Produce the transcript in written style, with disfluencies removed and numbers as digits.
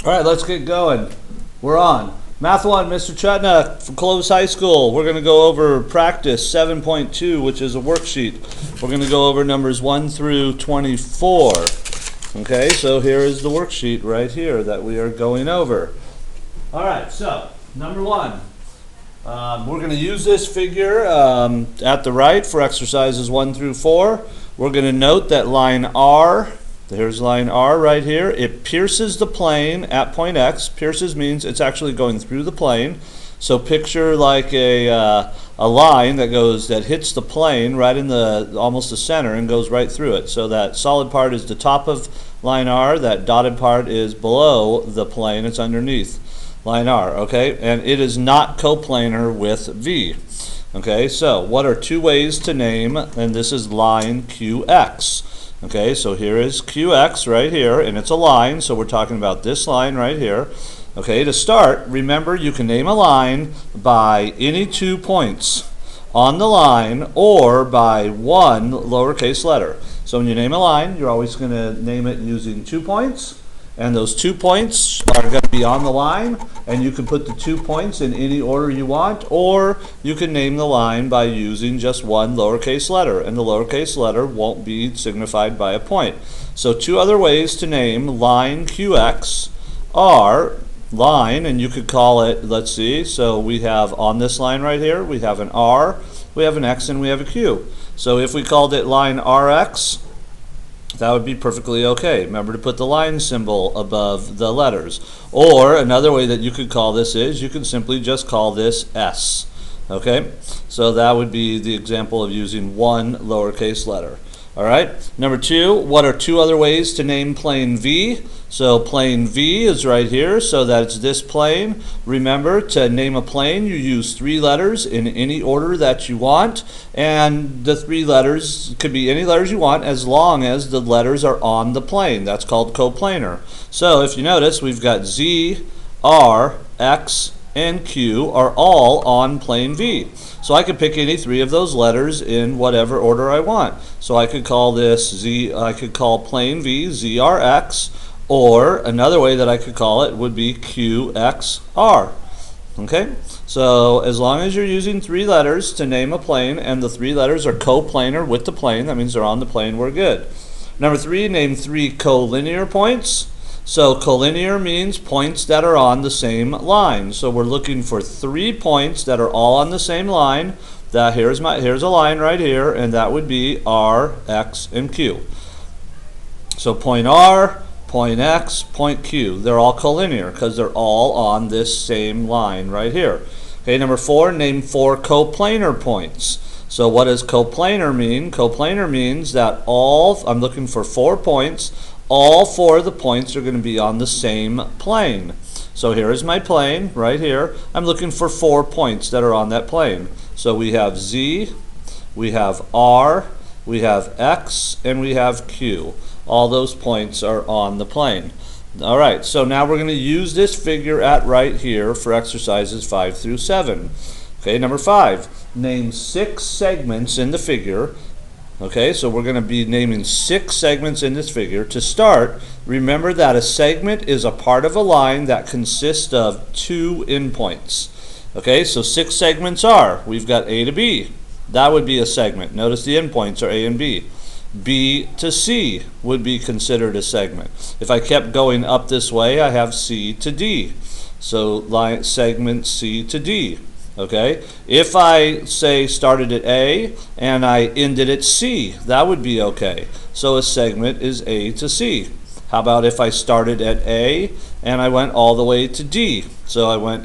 All right, let's get going. We're on. Math 1, Mr. Trutna from Clovis High School. We're going to go over practice 7.2, which is a worksheet. We're going to go over numbers 1 through 24. Okay, so here is the worksheet right here that we are going over. All right, so number 1. We're going to use this figure at the right for exercises 1 through 4. We're going to note that line R, here's line R right here, it pierces the plane at point X. Pierces means it's actually going through the plane. So picture like a line that hits the plane right in almost the center and goes right through it. So that solid part is the top of line R, that dotted part is below the plane, it's underneath line R, okay? And it is not coplanar with V. Okay, so what are two ways to name, and this is line QX. Okay, so here is QX right here, and it's a line, so we're talking about this line right here. Okay, to start, remember you can name a line by any 2 points on the line or by one lowercase letter. So when you name a line, you're always going to name it using 2 points, and those 2 points are going to be on the line, and you can put the 2 points in any order you want, or you can name the line by using just one lowercase letter, and the lowercase letter won't be signified by a point. So two other ways to name line QX are line, and you could call it, let's see, so we have on this line right here, we have an R, we have an X, and we have a Q. So if we called it line RX, that would be perfectly okay. Remember to put the line symbol above the letters. Or another way that you could call this is you can simply just call this S. Okay? So that would be the example of using one lowercase letter. All right? Number 2, what are two other ways to name plane V? So plane V is right here, so that it's this plane. Remember, to name a plane, you use 3 letters in any order that you want, and the 3 letters could be any letters you want as long as the letters are on the plane. That's called coplanar. So if you notice, we've got Z, R, X, and Q are all on plane V. So I could pick any 3 of those letters in whatever order I want. So I could call this Z, I could call plane V ZRX, or another way that I could call it would be QXR. Okay? So as long as you're using 3 letters to name a plane and the 3 letters are coplanar with the plane, that means they're on the plane, we're good. Number 3, name 3 collinear points. So collinear means points that are on the same line. So we're looking for 3 points that are all on the same line. Here's a line right here, and that would be R, X, and Q. So point R, point X, point Q. They're all collinear because they're all on this same line right here. Okay, number 4, name 4 coplanar points. So what does coplanar mean? Coplanar means that I'm looking for 4 points. All 4 of the points are going to be on the same plane. So here is my plane right here. I'm looking for 4 points that are on that plane. So we have Z, we have R, we have X, and we have Q. All those points are on the plane. All right, so now we're going to use this figure at right here for exercises 5 through 7. Okay, number 5, name 6 segments in the figure. Okay, so we're going to be naming 6 segments in this figure. To start, remember that a segment is a part of a line that consists of 2 endpoints. Okay, so 6 segments are, we've got A to B. That would be a segment. Notice the endpoints are A and B. B to C would be considered a segment. If I kept going up this way, I have C to D. So line segment C to D. Okay, if I say started at A and I ended at C, that would be okay. So a segment is A to C. How about if I started at A and I went all the way to D? So I went